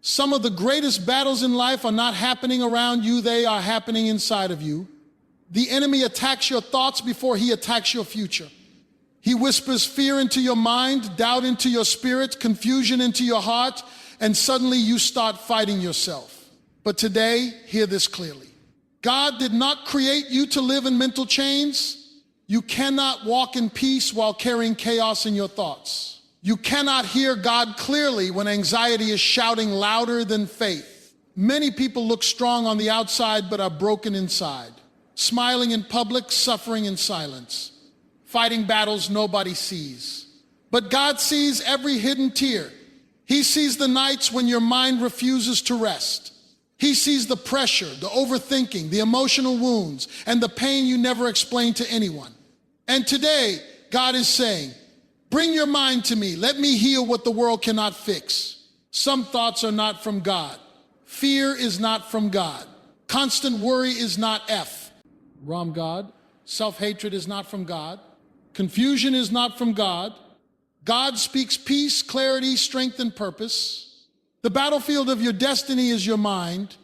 Some of the greatest battles in life are not happening around you, they are happening inside of you. The enemy attacks your thoughts before he attacks your future. He whispers fear into your mind, doubt into your spirit, confusion into your heart, and suddenly you start fighting yourself. But today, hear this clearly. God did not create you to live in mental chains. You cannot walk in peace while carrying chaos in your thoughts. You cannot hear God clearly when anxiety is shouting louder than faith. Many people look strong on the outside but are broken inside, smiling in public, suffering in silence, fighting battles nobody sees. But God sees every hidden tear. He sees the nights when your mind refuses to rest. He sees the pressure, the overthinking, the emotional wounds, and the pain you never explained to anyone. And today, God is saying, bring your mind to me. Let me heal what the world cannot fix. Some thoughts are not from God. Fear is not from God. Constant worry is not from God. Self-hatred is not from God. Confusion is not from God. God speaks peace, clarity, strength, and purpose. The battlefield of your destiny is your mind.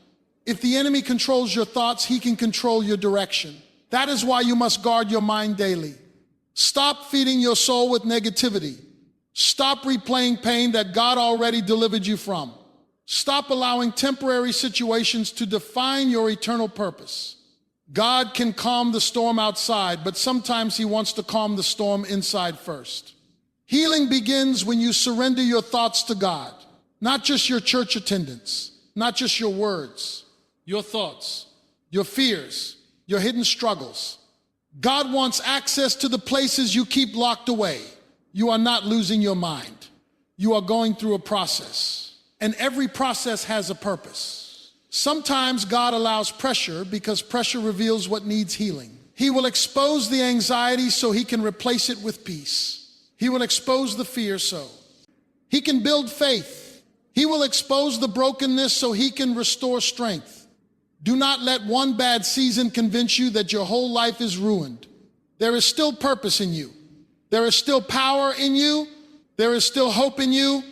If the enemy controls your thoughts, he can control your direction. That is why you must guard your mind daily. Stop feeding your soul with negativity. Stop replaying pain that God already delivered you from. Stop allowing temporary situations to define your eternal purpose. God can calm the storm outside, but sometimes he wants to calm the storm inside first. Healing begins when you surrender your thoughts to God, not just your church attendance, not just your words, your thoughts, your fears, your hidden struggles. God wants access to the places you keep locked away. You are not losing your mind. You are going through a process, and every process has a purpose. Sometimes God allows pressure because pressure reveals what needs healing. He will expose the anxiety so he can replace it with peace. He will expose the fear so he can build faith. He will expose the brokenness so he can restore strength. Do not let one bad season convince you that your whole life is ruined. There is still purpose in you. There is still power in you. There is still hope in you.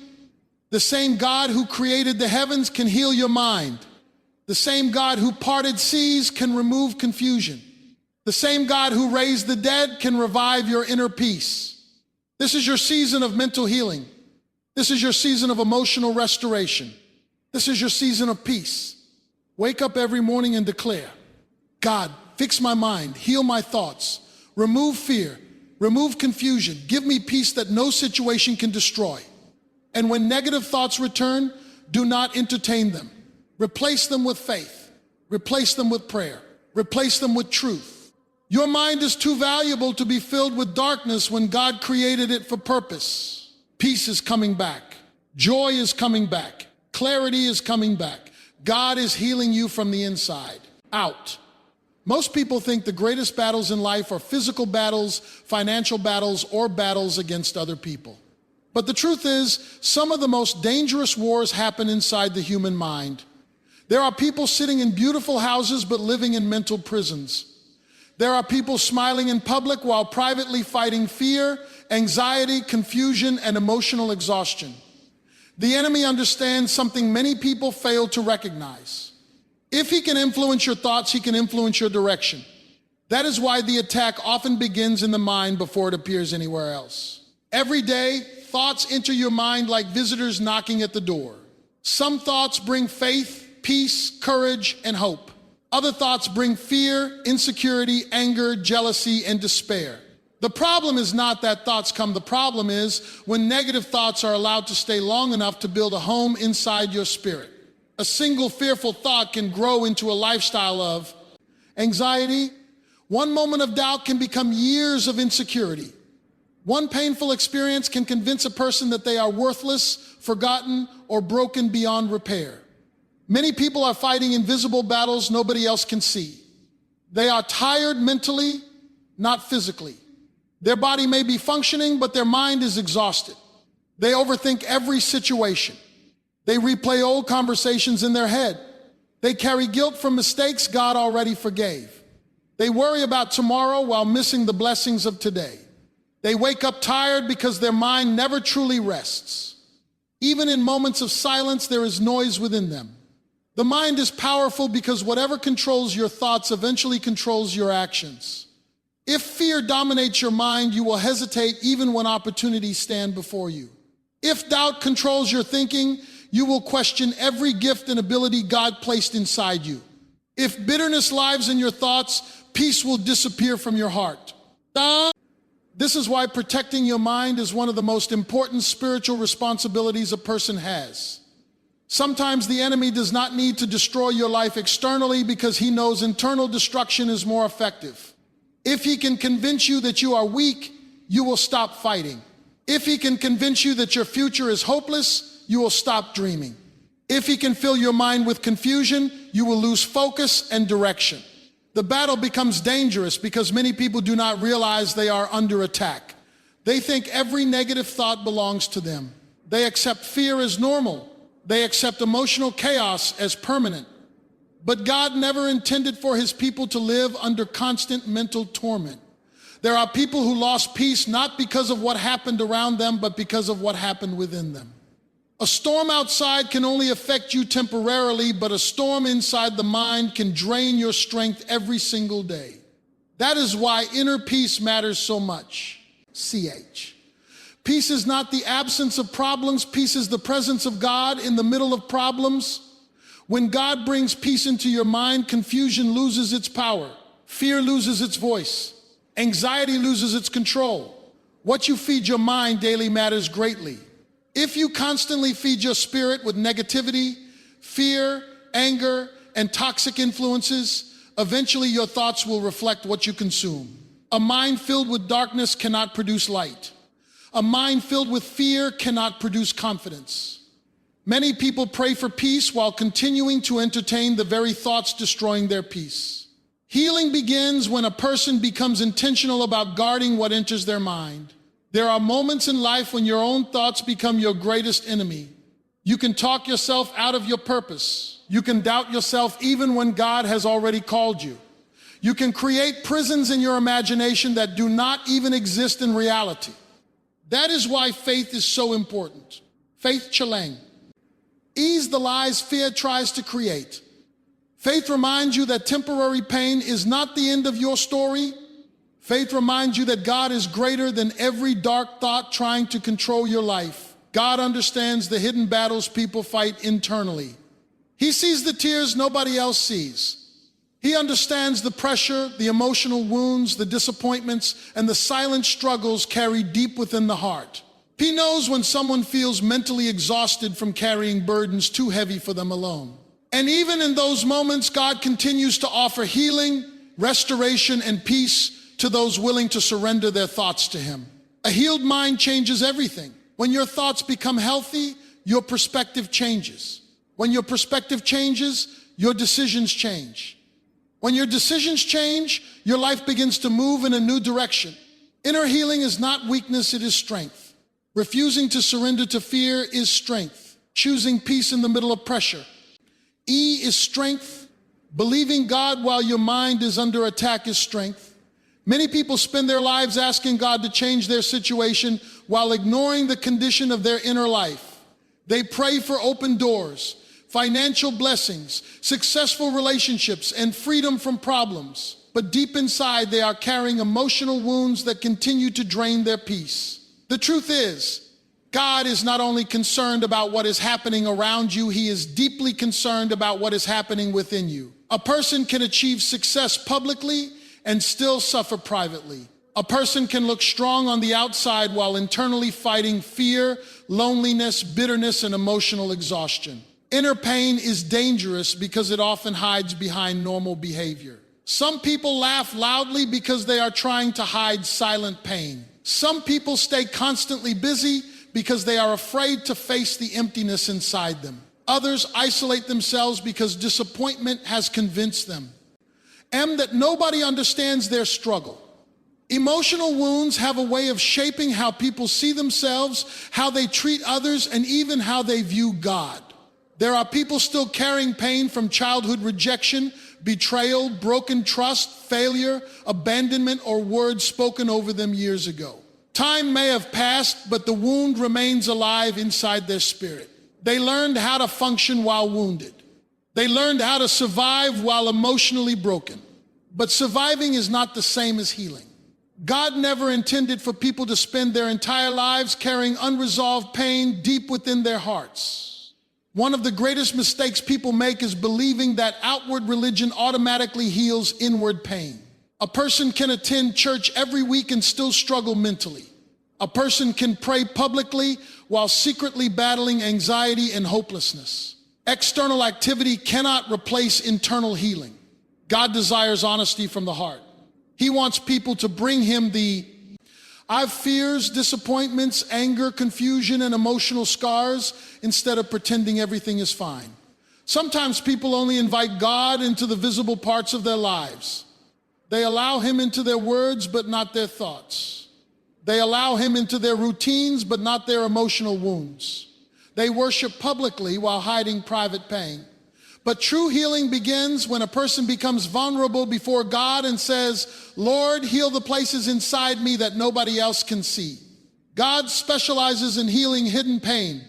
The same God who created the heavens can heal your mind. The same God who parted seas can remove confusion. The same God who raised the dead can revive your inner peace. This is your season of mental healing. This is your season of emotional restoration. This is your season of peace. Wake up every morning and declare, God, fix my mind, heal my thoughts, remove fear, remove confusion, give me peace that no situation can destroy. And when negative thoughts return, do not entertain them. Replace them with faith. Replace them with prayer. Replace them with truth. Your mind is too valuable to be filled with darkness when God created it for purpose. Peace is coming back. Joy is coming back. Clarity is coming back. God is healing you from the inside out. Most people think the greatest battles in life are physical battles, financial battles, or battles against other people. But the truth is, some of the most dangerous wars happen inside the human mind. There are people sitting in beautiful houses but living in mental prisons. There are people smiling in public while privately fighting fear, anxiety, confusion, and emotional exhaustion. The enemy understands something many people fail to recognize. If he can influence your thoughts, he can influence your direction. That is why the attack often begins in the mind before it appears anywhere else. Every day, thoughts enter your mind like visitors knocking at the door. Some thoughts bring faith, peace, courage, and hope. Other thoughts bring fear, insecurity, anger, jealousy, and despair. The problem is not that thoughts come. The problem is when negative thoughts are allowed to stay long enough to build a home inside your spirit. A single fearful thought can grow into a lifestyle of anxiety. One moment of doubt can become years of insecurity. One painful experience can convince a person that they are worthless, forgotten, or broken beyond repair. Many people are fighting invisible battles nobody else can see. They are tired mentally, not physically. Their body may be functioning, but their mind is exhausted. They overthink every situation. They replay old conversations in their head. They carry guilt for mistakes God already forgave. They worry about tomorrow while missing the blessings of today. They wake up tired because their mind never truly rests. Even in moments of silence, there is noise within them. The mind is powerful because whatever controls your thoughts eventually controls your actions. If fear dominates your mind, you will hesitate even when opportunities stand before you. If doubt controls your thinking, you will question every gift and ability God placed inside you. If bitterness lives in your thoughts, peace will disappear from your heart. This is why protecting your mind is one of the most important spiritual responsibilities a person has. Sometimes the enemy does not need to destroy your life externally because he knows internal destruction is more effective. If he can convince you that you are weak, you will stop fighting. If he can convince you that your future is hopeless, you will stop dreaming. If he can fill your mind with confusion, you will lose focus and direction. The battle becomes dangerous because many people do not realize they are under attack. They think every negative thought belongs to them. They accept fear as normal. They accept emotional chaos as permanent. But God never intended for his people to live under constant mental torment. There are people who lost peace not because of what happened around them, but because of what happened within them. A storm outside can only affect you temporarily, but a storm inside the mind can drain your strength every single day. That is why inner peace matters so much. CH. Peace is not the absence of problems. Peace is the presence of God in the middle of problems. When God brings peace into your mind, confusion loses its power. Fear loses its voice. Anxiety loses its control. What you feed your mind daily matters greatly. If you constantly feed your spirit with negativity, fear, anger, and toxic influences, eventually your thoughts will reflect what you consume. A mind filled with darkness cannot produce light. A mind filled with fear cannot produce confidence. Many people pray for peace while continuing to entertain the very thoughts destroying their peace. Healing begins when a person becomes intentional about guarding what enters their mind. There are moments in life when your own thoughts become your greatest enemy. You can talk yourself out of your purpose. You can doubt yourself even when God has already called you. You can create prisons in your imagination that do not even exist in reality. That is why faith is so important. Faith Chaleng. Ease the lies fear tries to create. Faith reminds you that temporary pain is not the end of your story. Faith reminds you that God is greater than every dark thought trying to control your life. God understands the hidden battles people fight internally. He sees the tears nobody else sees. He understands the pressure, the emotional wounds, the disappointments, and the silent struggles carried deep within the heart. He knows when someone feels mentally exhausted from carrying burdens too heavy for them alone. And even in those moments, God continues to offer healing, restoration, and peace to those willing to surrender their thoughts to him. A healed mind changes everything. When your thoughts become healthy, your perspective changes. When your perspective changes, your decisions change. When your decisions change, your life begins to move in a new direction. Inner healing is not weakness, it is strength. Refusing to surrender to fear is strength. Choosing peace in the middle of pressure. E is strength. Believing God while your mind is under attack is strength. Many people spend their lives asking God to change their situation while ignoring the condition of their inner life. They pray for open doors, financial blessings, successful relationships, and freedom from problems. But deep inside, they are carrying emotional wounds that continue to drain their peace. The truth is, God is not only concerned about what is happening around you, he is deeply concerned about what is happening within you. A person can achieve success publicly and still suffer privately. A person can look strong on the outside while internally fighting fear, loneliness, bitterness, and emotional exhaustion. Inner pain is dangerous because it often hides behind normal behavior. Some people laugh loudly because they are trying to hide silent pain. Some people stay constantly busy because they are afraid to face the emptiness inside them. Others isolate themselves because disappointment has convinced them. That nobody understands their struggle. Emotional wounds have a way of shaping how people see themselves, how they treat others, and even how they view God. There are people still carrying pain from childhood rejection, betrayal, broken trust, failure, abandonment, or words spoken over them years ago. Time may have passed, but the wound remains alive inside their spirit. They learned how to function while wounded. They learned how to survive while emotionally broken. But surviving is not the same as healing. God never intended for people to spend their entire lives carrying unresolved pain deep within their hearts. One of the greatest mistakes people make is believing that outward religion automatically heals inward pain. A person can attend church every week and still struggle mentally. A person can pray publicly while secretly battling anxiety and hopelessness. External activity cannot replace internal healing. God desires honesty from the heart. He wants people to bring him I've fears, disappointments, anger, confusion, and emotional scars instead of pretending everything is fine. Sometimes people only invite God into the visible parts of their lives. They allow him into their words, but not their thoughts. They allow him into their routines, but not their emotional wounds. They worship publicly while hiding private pain. But true healing begins when a person becomes vulnerable before God and says, Lord, heal the places inside me that nobody else can see. God specializes in healing hidden pain.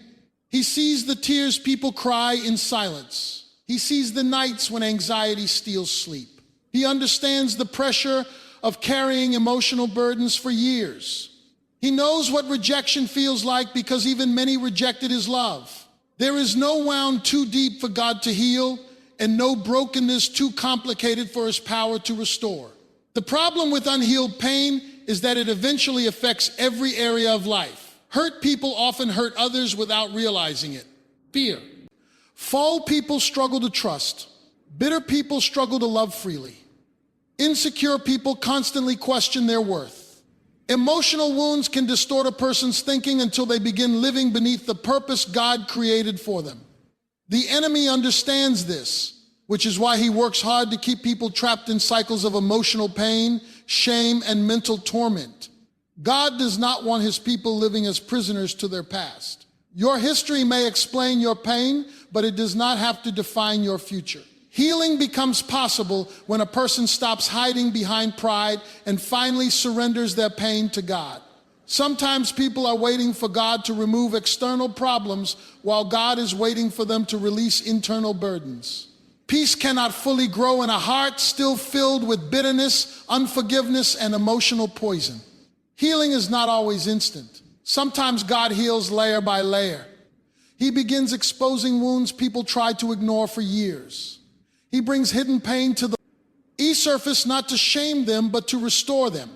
He sees the tears people cry in silence. He sees the nights when anxiety steals sleep. He understands the pressure of carrying emotional burdens for years. He knows what rejection feels like because even many rejected his love. There is no wound too deep for God to heal and no brokenness too complicated for his power to restore. The problem with unhealed pain is that it eventually affects every area of life. Hurt people often hurt others without realizing it. Fear. Full people struggle to trust. Bitter people struggle to love freely. Insecure people constantly question their worth. Emotional wounds can distort a person's thinking until they begin living beneath the purpose God created for them. The enemy understands this, which is why he works hard to keep people trapped in cycles of emotional pain, shame, and mental torment. God does not want his people living as prisoners to their past. Your history may explain your pain, but it does not have to define your future. Healing becomes possible when a person stops hiding behind pride and finally surrenders their pain to God. Sometimes people are waiting for God to remove external problems while God is waiting for them to release internal burdens. Peace cannot fully grow in a heart still filled with bitterness, unforgiveness, and emotional poison. Healing is not always instant. Sometimes God heals layer by layer. He begins exposing wounds people tried to ignore for years. He brings hidden pain to the surface not to shame them, but to restore them.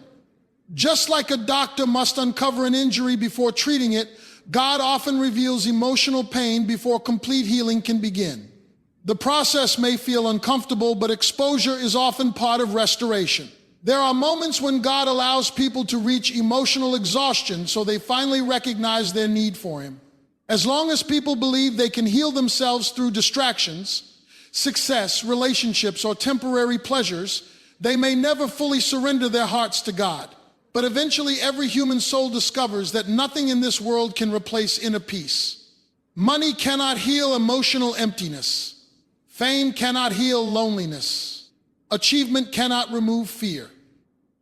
Just like a doctor must uncover an injury before treating it, God often reveals emotional pain before complete healing can begin. The process may feel uncomfortable, but exposure is often part of restoration. There are moments when God allows people to reach emotional exhaustion so they finally recognize their need for him. As long as people believe they can heal themselves through distractions, success, relationships, or temporary pleasures, they may never fully surrender their hearts to God. But eventually every human soul discovers that nothing in this world can replace inner peace. Money cannot heal emotional emptiness. Fame cannot heal loneliness. Achievement cannot remove fear.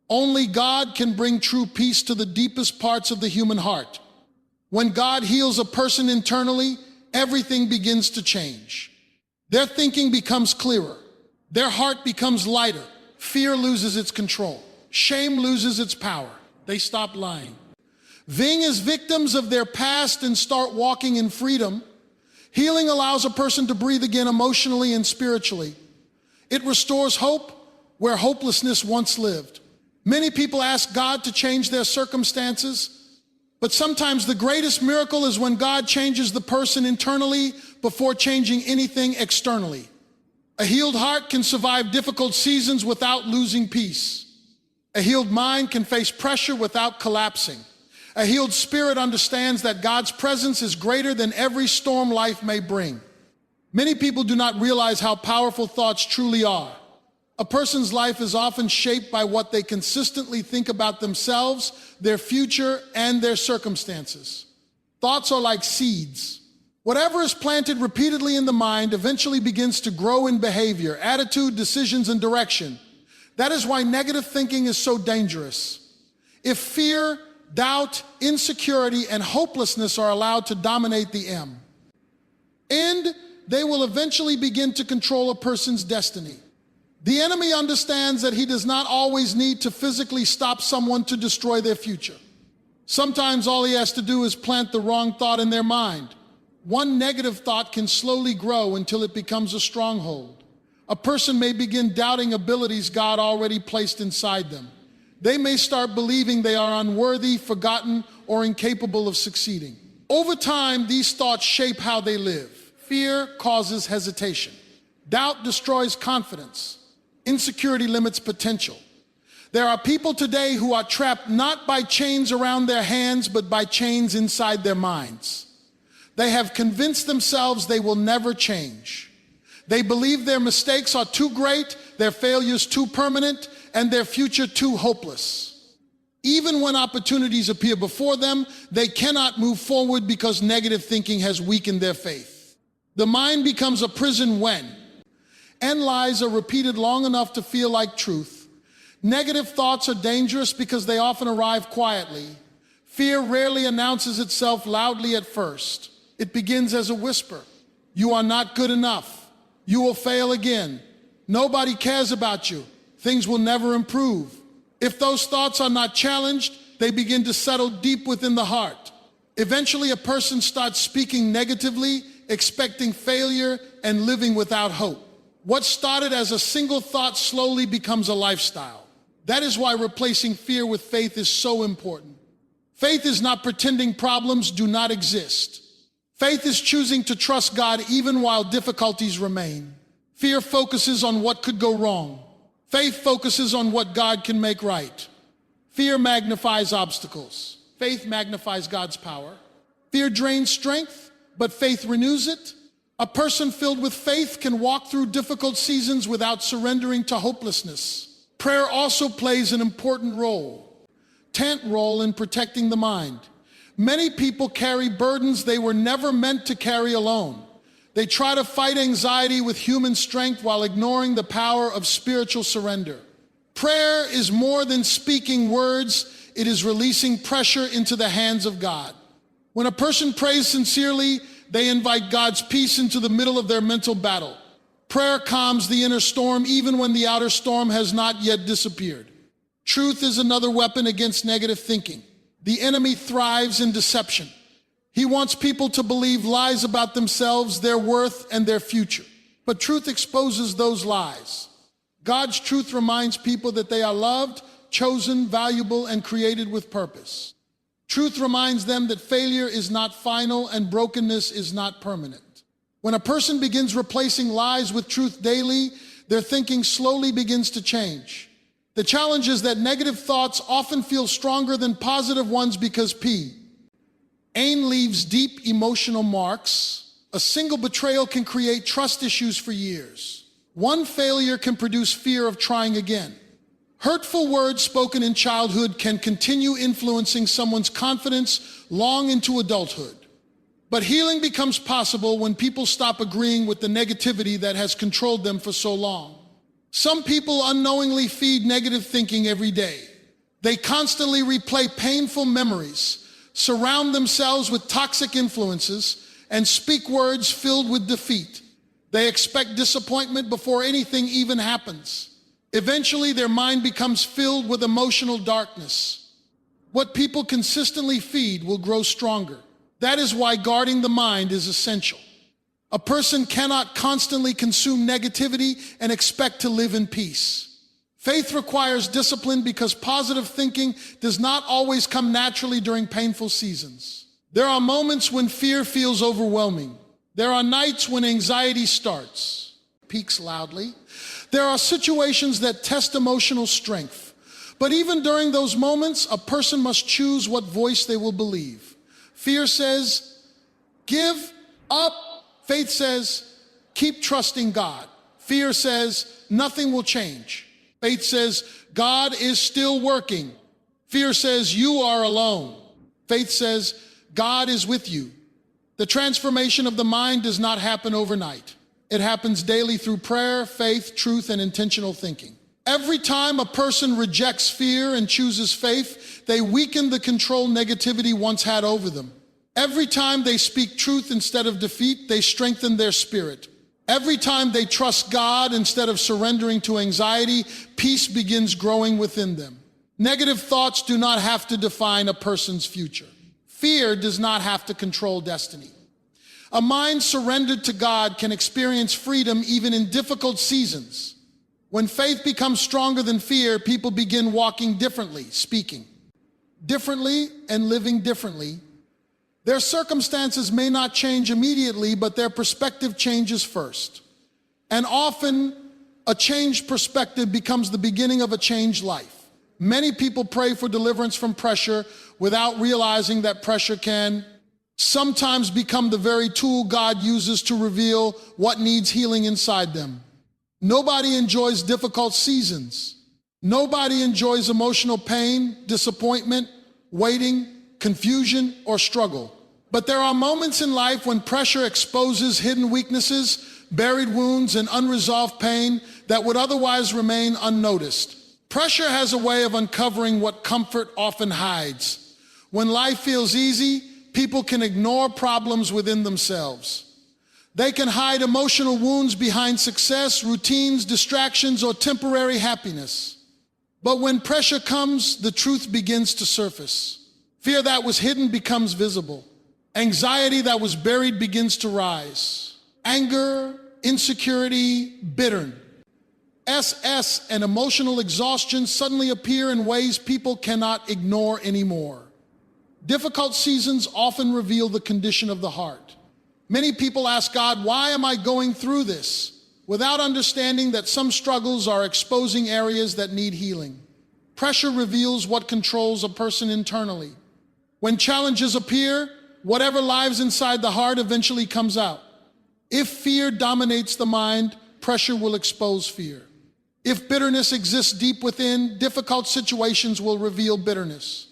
Only God can bring true peace to the deepest parts of the human heart. When God heals a person internally, everything begins to change. Their thinking becomes clearer. Their heart becomes lighter. Fear loses its control. Shame loses its power. They stop lying. Being as victims of their past and start walking in freedom, healing allows a person to breathe again emotionally and spiritually. It restores hope where hopelessness once lived. Many people ask God to change their circumstances, but sometimes the greatest miracle is when God changes the person internally before changing anything externally. A healed heart can survive difficult seasons without losing peace. A healed mind can face pressure without collapsing. A healed spirit understands that God's presence is greater than every storm life may bring. Many people do not realize how powerful thoughts truly are. A person's life is often shaped by what they consistently think about themselves, their future, and their circumstances. Thoughts are like seeds. Whatever is planted repeatedly in the mind eventually begins to grow in behavior, attitude, decisions, and direction. That is why negative thinking is so dangerous. If fear, Doubt, insecurity, and hopelessness are allowed to dominate the M. And they will eventually begin to control a person's destiny. The enemy understands that he does not always need to physically stop someone to destroy their future. Sometimes all he has to do is plant the wrong thought in their mind. One negative thought can slowly grow until it becomes a stronghold. A person may begin doubting abilities God already placed inside them. They may start believing they are unworthy, forgotten, or incapable of succeeding. Over time, these thoughts shape how they live. Fear causes hesitation. Doubt destroys confidence. Insecurity limits potential. There are people today who are trapped not by chains around their hands, but by chains inside their minds. They have convinced themselves they will never change. They believe their mistakes are too great, their failures too permanent, and their future too hopeless. Even when opportunities appear before them, they cannot move forward because negative thinking has weakened their faith. The mind becomes a prison when lies are repeated long enough to feel like truth. Negative thoughts are dangerous because they often arrive quietly. Fear rarely announces itself loudly at first. It begins as a whisper. You are not good enough. You will fail again. Nobody cares about you. Things will never improve. If those thoughts are not challenged, they begin to settle deep within the heart. Eventually, a person starts speaking negatively, expecting failure, and living without hope. What started as a single thought slowly becomes a lifestyle. That is why replacing fear with faith is so important. Faith is not pretending problems do not exist. Faith is choosing to trust God even while difficulties remain. Fear focuses on what could go wrong. Faith focuses on what God can make right. Fear magnifies obstacles. Faith magnifies God's power. Fear drains strength, but faith renews it. A person filled with faith can walk through difficult seasons without surrendering to hopelessness. Prayer also plays an important role in protecting the mind. Many people carry burdens they were never meant to carry alone. They try to fight anxiety with human strength while ignoring the power of spiritual surrender. Prayer is more than speaking words, it is releasing pressure into the hands of God. When a person prays sincerely, they invite God's peace into the middle of their mental battle. Prayer calms the inner storm even when the outer storm has not yet disappeared. Truth is another weapon against negative thinking. The enemy thrives in deception. He wants people to believe lies about themselves, their worth, and their future. But truth exposes those lies. God's truth reminds people that they are loved, chosen, valuable, and created with purpose. Truth reminds them that failure is not final and brokenness is not permanent. When a person begins replacing lies with truth daily, their thinking slowly begins to change. The challenge is that negative thoughts often feel stronger than positive ones because pain leaves deep emotional marks. A single betrayal can create trust issues for years. One failure can produce fear of trying again. Hurtful words spoken in childhood can continue influencing someone's confidence long into adulthood. But healing becomes possible when people stop agreeing with the negativity that has controlled them for so long. Some people unknowingly feed negative thinking every day. They constantly replay painful memories, surround themselves with toxic influences, and speak words filled with defeat. They expect disappointment before anything even happens. Eventually, their mind becomes filled with emotional darkness. What people consistently feed will grow stronger. That is why guarding the mind is essential. A person cannot constantly consume negativity and expect to live in peace. Faith requires discipline because positive thinking does not always come naturally during painful seasons. There are moments when fear feels overwhelming. There are nights when anxiety peaks loudly. There are situations that test emotional strength. But even during those moments, a person must choose what voice they will believe. Fear says, give up. Faith says, keep trusting God. Fear says, nothing will change. Faith says, God is still working. Fear says, you are alone. Faith says, God is with you. The transformation of the mind does not happen overnight. It happens daily through prayer, faith, truth, and intentional thinking. Every time a person rejects fear and chooses faith, they weaken the control negativity once had over them. Every time they speak truth instead of defeat, they strengthen their spirit. Every time they trust God instead of surrendering to anxiety, peace begins growing within them. Negative thoughts do not have to define a person's future. Fear does not have to control destiny. A mind surrendered to God can experience freedom even in difficult seasons. When faith becomes stronger than fear, people begin walking differently, speaking differently, and living differently. Their circumstances may not change immediately, but their perspective changes first. And often, a changed perspective becomes the beginning of a changed life. Many people pray for deliverance from pressure without realizing that pressure can sometimes become the very tool God uses to reveal what needs healing inside them. Nobody enjoys difficult seasons. Nobody enjoys emotional pain, disappointment, waiting, confusion, or struggle. But there are moments in life when pressure exposes hidden weaknesses, buried wounds, and unresolved pain that would otherwise remain unnoticed. Pressure has a way of uncovering what comfort often hides. When life feels easy, people can ignore problems within themselves. They can hide emotional wounds behind success, routines, distractions, or temporary happiness. But when pressure comes, the truth begins to surface. Fear that was hidden becomes visible. Anxiety that was buried begins to rise. Anger, insecurity, bitterness, and emotional exhaustion suddenly appear in ways people cannot ignore anymore. Difficult seasons often reveal the condition of the heart. Many people ask God, why am I going through this? Without understanding that some struggles are exposing areas that need healing. Pressure reveals what controls a person internally. When challenges appear, whatever lives inside the heart eventually comes out. If fear dominates the mind, pressure will expose fear. If bitterness exists deep within, difficult situations will reveal bitterness.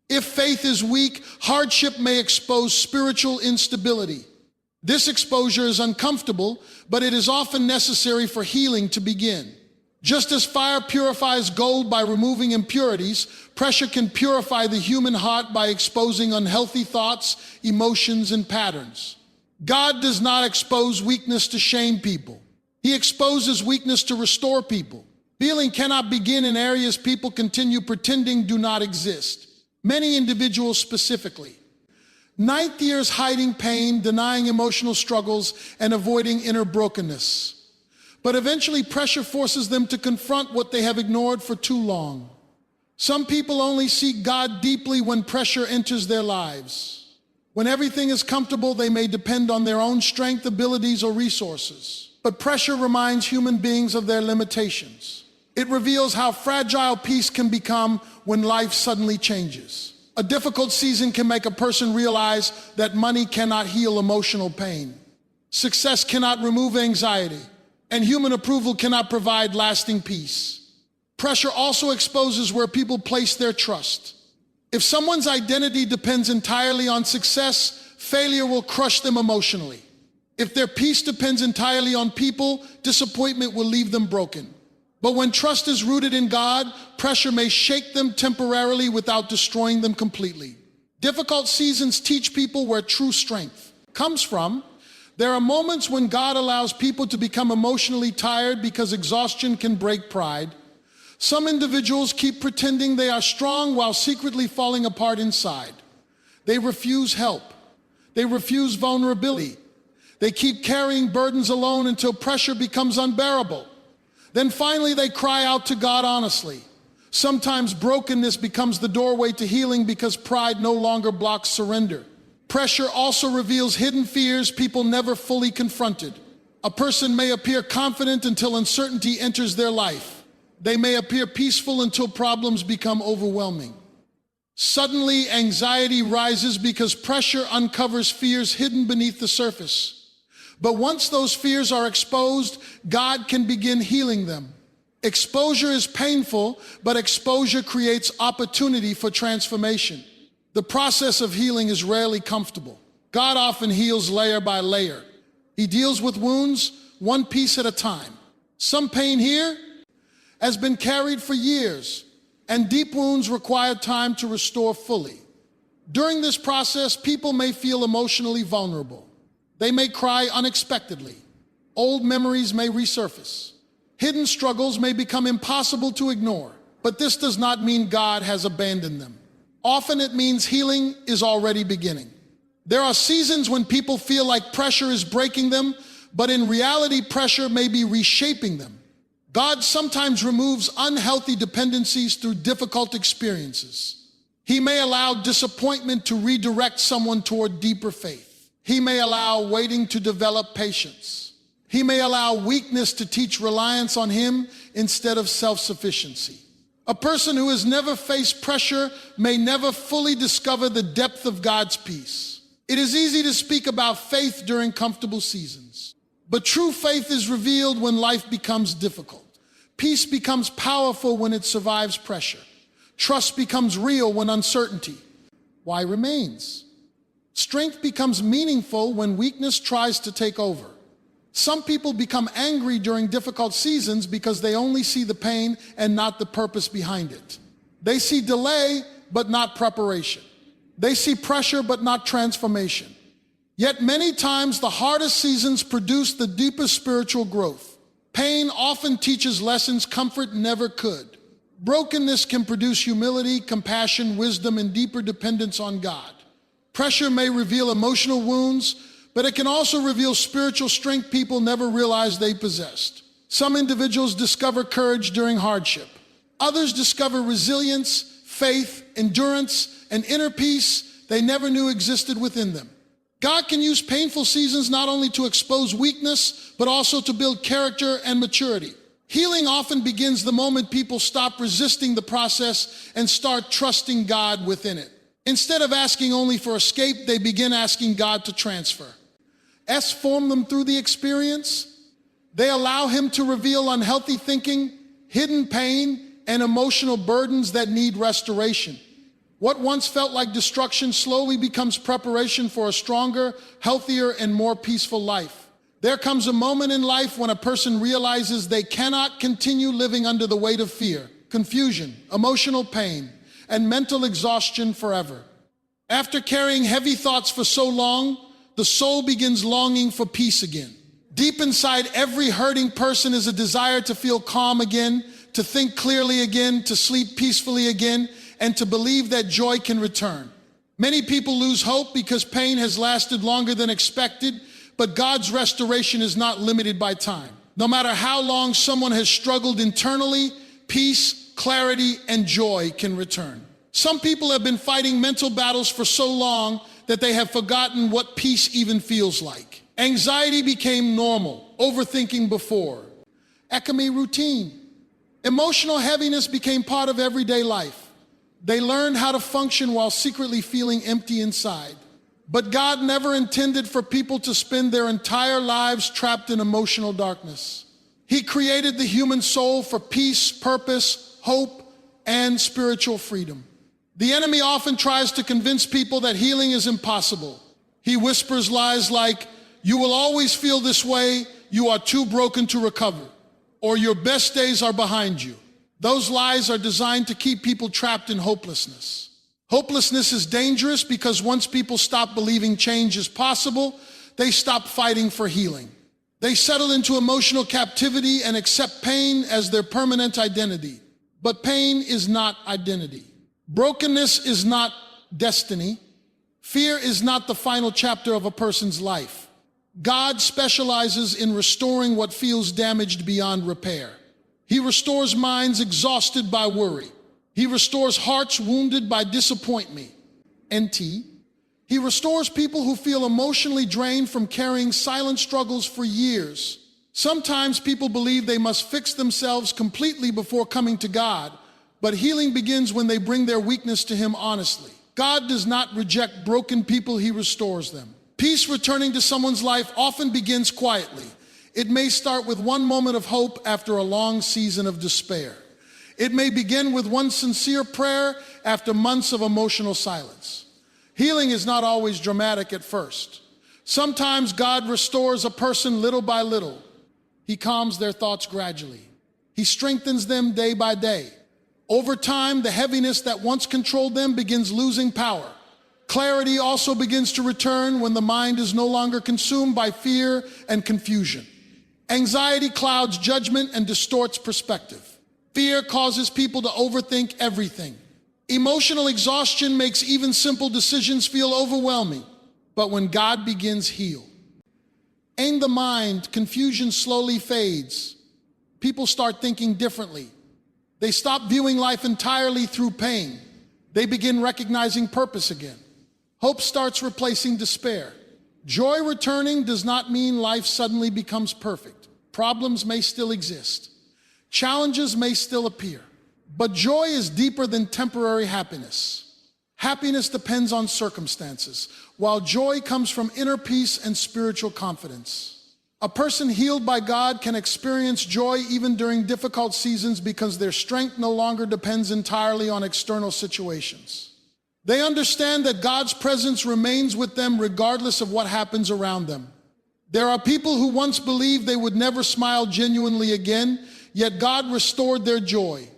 If faith is weak, hardship may expose spiritual instability. This exposure is uncomfortable, but it is often necessary for healing to begin. Just as fire purifies gold by removing impurities, pressure can purify the human heart by exposing unhealthy thoughts, emotions, and patterns. God does not expose weakness to shame people. He exposes weakness to restore people. Healing cannot begin in areas people continue pretending do not exist. Many individuals specifically. Ninth years hiding pain, denying emotional struggles, and avoiding inner brokenness. But eventually pressure forces them to confront what they have ignored for too long. Some people only seek God deeply when pressure enters their lives. When everything is comfortable, they may depend on their own strength, abilities, or resources. But pressure reminds human beings of their limitations. It reveals how fragile peace can become when life suddenly changes. A difficult season can make a person realize that money cannot heal emotional pain. Success cannot remove anxiety, and human approval cannot provide lasting peace. Pressure also exposes where people place their trust. If someone's identity depends entirely on success, failure will crush them emotionally. If their peace depends entirely on people, disappointment will leave them broken. But when trust is rooted in God, pressure may shake them temporarily without destroying them completely. Difficult seasons teach people where true strength comes from. There are moments when God allows people to become emotionally tired because exhaustion can break pride. Some individuals keep pretending they are strong while secretly falling apart inside. They refuse help. They refuse vulnerability. They keep carrying burdens alone until pressure becomes unbearable. Then finally they cry out to God honestly. Sometimes brokenness becomes the doorway to healing because pride no longer blocks surrender. Pressure also reveals hidden fears people never fully confronted. A person may appear confident until uncertainty enters their life. They may appear peaceful until problems become overwhelming. Suddenly, anxiety rises because pressure uncovers fears hidden beneath the surface. But once those fears are exposed, God can begin healing them. Exposure is painful, but exposure creates opportunity for transformation. The process of healing is rarely comfortable. God often heals layer by layer. He deals with wounds one piece at a time. Some pain here, has been carried for years, and deep wounds require time to restore fully. During this process, people may feel emotionally vulnerable. They may cry unexpectedly. Old memories may resurface. Hidden struggles may become impossible to ignore, but this does not mean God has abandoned them. Often it means healing is already beginning. There are seasons when people feel like pressure is breaking them, but in reality, pressure may be reshaping them. God sometimes removes unhealthy dependencies through difficult experiences. He may allow disappointment to redirect someone toward deeper faith. He may allow waiting to develop patience. He may allow weakness to teach reliance on Him instead of self-sufficiency. A person who has never faced pressure may never fully discover the depth of God's peace. It is easy to speak about faith during comfortable seasons, but true faith is revealed when life becomes difficult. Peace becomes powerful when it survives pressure. Trust becomes real when uncertainty remains. Strength becomes meaningful when weakness tries to take over. Some people become angry during difficult seasons because they only see the pain and not the purpose behind it. They see delay, but not preparation. They see pressure, but not transformation. Yet many times the hardest seasons produce the deepest spiritual growth. Pain often teaches lessons comfort never could. Brokenness can produce humility, compassion, wisdom, and deeper dependence on God. Pressure may reveal emotional wounds, but it can also reveal spiritual strength people never realized they possessed. Some individuals discover courage during hardship. Others discover resilience, faith, endurance, and inner peace they never knew existed within them. God can use painful seasons not only to expose weakness, but also to build character and maturity. Healing often begins the moment people stop resisting the process and start trusting God within it. Instead of asking only for escape, they begin asking God to transfer. Form them through the experience. They allow Him to reveal unhealthy thinking, hidden pain, and emotional burdens that need restoration. What once felt like destruction slowly becomes preparation for a stronger, healthier, and more peaceful life. There comes a moment in life when a person realizes they cannot continue living under the weight of fear, confusion, emotional pain, and mental exhaustion forever. After carrying heavy thoughts for so long, the soul begins longing for peace again. Deep inside every hurting person is a desire to feel calm again, to think clearly again, to sleep peacefully again, and to believe that joy can return. Many people lose hope because pain has lasted longer than expected, but God's restoration is not limited by time. No matter how long someone has struggled internally, peace, clarity, and joy can return. Some people have been fighting mental battles for so long that they have forgotten what peace even feels like. Anxiety became normal, overthinking before. Routine. Emotional heaviness became part of everyday life. They learned how to function while secretly feeling empty inside. But God never intended for people to spend their entire lives trapped in emotional darkness. He created the human soul for peace, purpose, hope, and spiritual freedom. The enemy often tries to convince people that healing is impossible. He whispers lies like, "You will always feel this way, you are too broken to recover," or "Your best days are behind you." Those lies are designed to keep people trapped in hopelessness. Hopelessness is dangerous because once people stop believing change is possible, they stop fighting for healing. They settle into emotional captivity and accept pain as their permanent identity. But pain is not identity. Brokenness is not destiny. Fear is not the final chapter of a person's life. God specializes in restoring what feels damaged beyond repair. He restores minds exhausted by worry. He restores hearts wounded by disappointment. He restores people who feel emotionally drained from carrying silent struggles for years. Sometimes people believe they must fix themselves completely before coming to God, but healing begins when they bring their weakness to Him honestly. God does not reject broken people, He restores them. Peace returning to someone's life often begins quietly. It may start with one moment of hope after a long season of despair. It may begin with one sincere prayer after months of emotional silence. Healing is not always dramatic at first. Sometimes God restores a person little by little. He calms their thoughts gradually. He strengthens them day by day. Over time, the heaviness that once controlled them begins losing power. Clarity also begins to return when the mind is no longer consumed by fear and confusion. Anxiety clouds judgment and distorts perspective. Fear causes people to overthink everything. Emotional exhaustion makes even simple decisions feel overwhelming. But when God begins heal, in the mind, confusion slowly fades. People start thinking differently. They stop viewing life entirely through pain. They begin recognizing purpose again. Hope starts replacing despair. Joy returning does not mean life suddenly becomes perfect. Problems may still exist. Challenges may still appear. But joy is deeper than temporary happiness. Happiness depends on circumstances, while joy comes from inner peace and spiritual confidence. A person healed by God can experience joy even during difficult seasons because their strength no longer depends entirely on external situations. They understand that God's presence remains with them regardless of what happens around them. There are people who once believed they would never smile genuinely again, yet God restored their joy.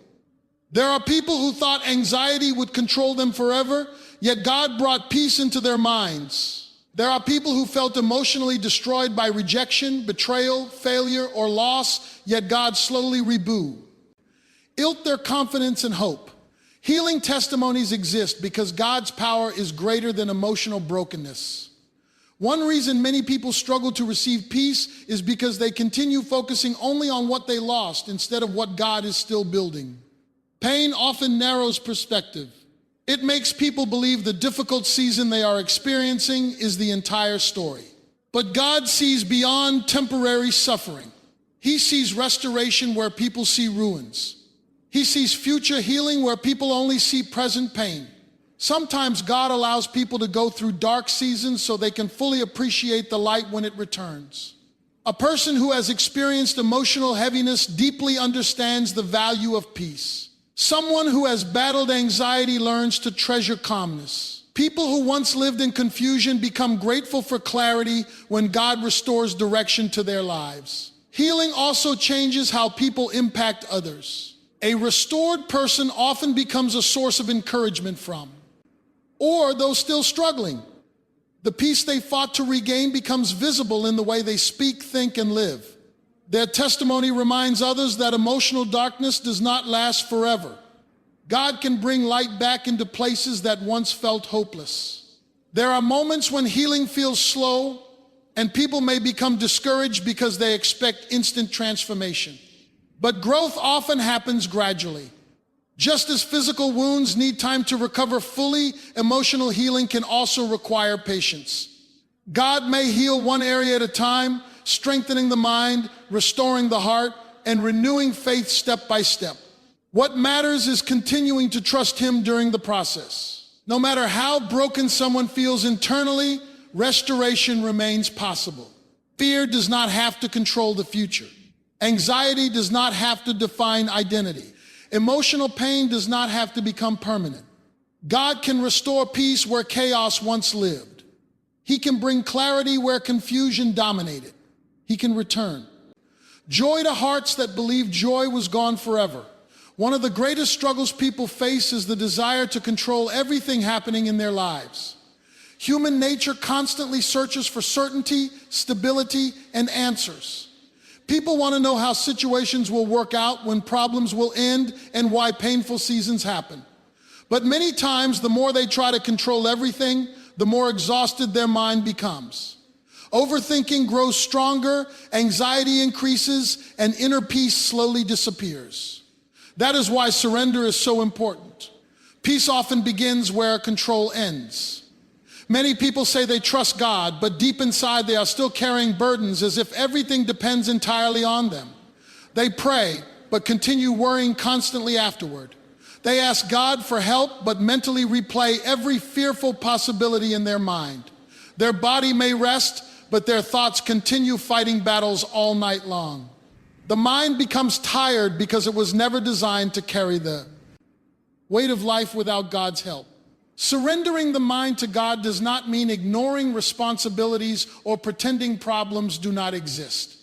There are people who thought anxiety would control them forever, yet God brought peace into their minds. There are people who felt emotionally destroyed by rejection, betrayal, failure, or loss, yet God slowly rebuilt their confidence and hope. Healing testimonies exist because God's power is greater than emotional brokenness. One reason many people struggle to receive peace is because they continue focusing only on what they lost instead of what God is still building. Pain often narrows perspective. It makes people believe the difficult season they are experiencing is the entire story. But God sees beyond temporary suffering. He sees restoration where people see ruins. He sees future healing where people only see present pain. Sometimes God allows people to go through dark seasons so they can fully appreciate the light when it returns. A person who has experienced emotional heaviness deeply understands the value of peace. Someone who has battled anxiety learns to treasure calmness. People who once lived in confusion become grateful for clarity when God restores direction to their lives. Healing also changes how people impact others. A restored person often becomes a source of encouragement from, or those still struggling. The peace they fought to regain becomes visible in the way they speak, think, and live. Their testimony reminds others that emotional darkness does not last forever. God can bring light back into places that once felt hopeless. There are moments when healing feels slow, and people may become discouraged because they expect instant transformation. But growth often happens gradually. Just as physical wounds need time to recover fully, emotional healing can also require patience. God may heal one area at a time, strengthening the mind, restoring the heart, and renewing faith step by step. What matters is continuing to trust Him during the process. No matter how broken someone feels internally, restoration remains possible. Fear does not have to control the future. Anxiety does not have to define identity. Emotional pain does not have to become permanent. God can restore peace where chaos once lived. He can bring clarity where confusion dominated. He can return joy to hearts that believed joy was gone forever. One of the greatest struggles people face is the desire to control everything happening in their lives. Human nature constantly searches for certainty, stability, and answers. People want to know how situations will work out, when problems will end, and why painful seasons happen. But many times, the more they try to control everything, the more exhausted their mind becomes. Overthinking grows stronger, anxiety increases, and inner peace slowly disappears. That is why surrender is so important. Peace often begins where control ends. Many people say they trust God, but deep inside they are still carrying burdens as if everything depends entirely on them. They pray, but continue worrying constantly afterward. They ask God for help, but mentally replay every fearful possibility in their mind. Their body may rest, but their thoughts continue fighting battles all night long. The mind becomes tired because it was never designed to carry the weight of life without God's help. Surrendering the mind to God does not mean ignoring responsibilities or pretending problems do not exist.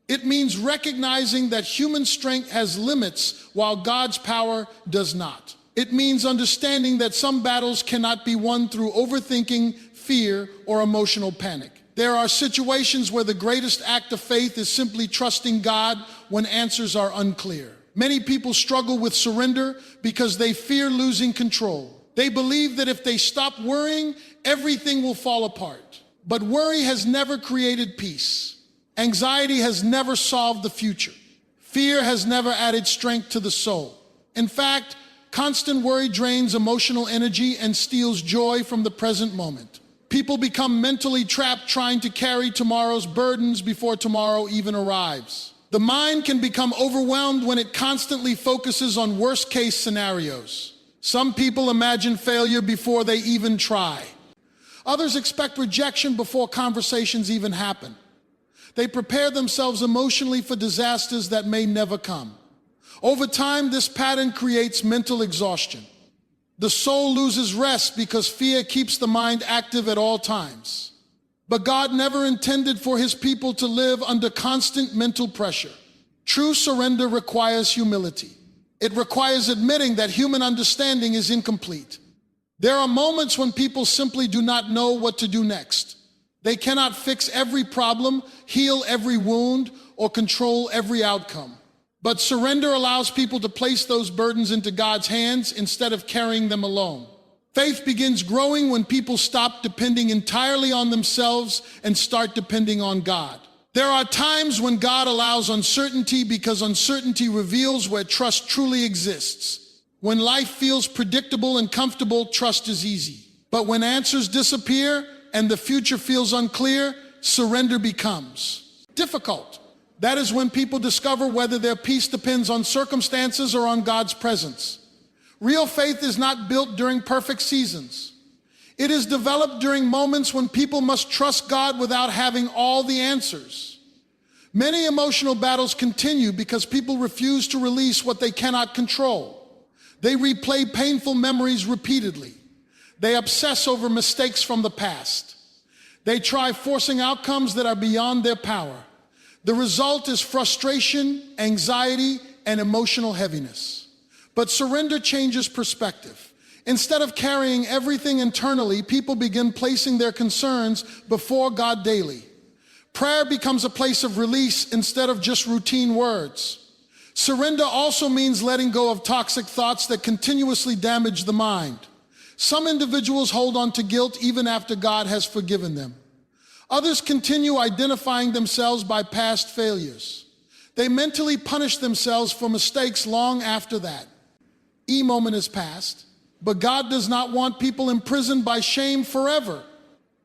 It means recognizing that human strength has limits while God's power does not. It means understanding that some battles cannot be won through overthinking, fear, or emotional panic. There are situations where the greatest act of faith is simply trusting God when answers are unclear. Many people struggle with surrender because they fear losing control. They believe that if they stop worrying, everything will fall apart. But worry has never created peace. Anxiety has never solved the future. Fear has never added strength to the soul. In fact, constant worry drains emotional energy and steals joy from the present moment. People become mentally trapped trying to carry tomorrow's burdens before tomorrow even arrives. The mind can become overwhelmed when it constantly focuses on worst-case scenarios. Some people imagine failure before they even try. Others expect rejection before conversations even happen. They prepare themselves emotionally for disasters that may never come. Over time, this pattern creates mental exhaustion. The soul loses rest because fear keeps the mind active at all times. But God never intended for his people to live under constant mental pressure. True surrender requires humility. It requires admitting that human understanding is incomplete. There are moments when people simply do not know what to do next. They cannot fix every problem, heal every wound, or control every outcome. But surrender allows people to place those burdens into God's hands instead of carrying them alone. Faith begins growing when people stop depending entirely on themselves and start depending on God. There are times when God allows uncertainty because uncertainty reveals where trust truly exists. When life feels predictable and comfortable, trust is easy. But when answers disappear and the future feels unclear, surrender becomes difficult. That is when people discover whether their peace depends on circumstances or on God's presence. Real faith is not built during perfect seasons. It is developed during moments when people must trust God without having all the answers. Many emotional battles continue because people refuse to release what they cannot control. They replay painful memories repeatedly. They obsess over mistakes from the past. They try forcing outcomes that are beyond their power. The result is frustration, anxiety, and emotional heaviness. But surrender changes perspective. Instead of carrying everything internally, people begin placing their concerns before God daily. Prayer becomes a place of release instead of just routine words. Surrender also means letting go of toxic thoughts that continuously damage the mind. Some individuals hold on to guilt even after God has forgiven them. Others continue identifying themselves by past failures. They mentally punish themselves for mistakes long after that. E-moment is past, but God does not want people imprisoned by shame forever.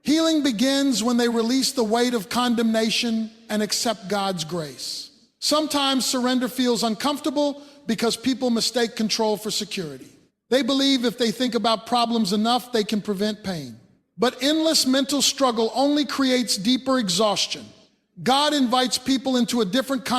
Healing begins when they release the weight of condemnation and accept God's grace. Sometimes surrender feels uncomfortable because people mistake control for security. They believe if they think about problems enough, they can prevent pain. But endless mental struggle only creates deeper exhaustion. God invites people into a different kind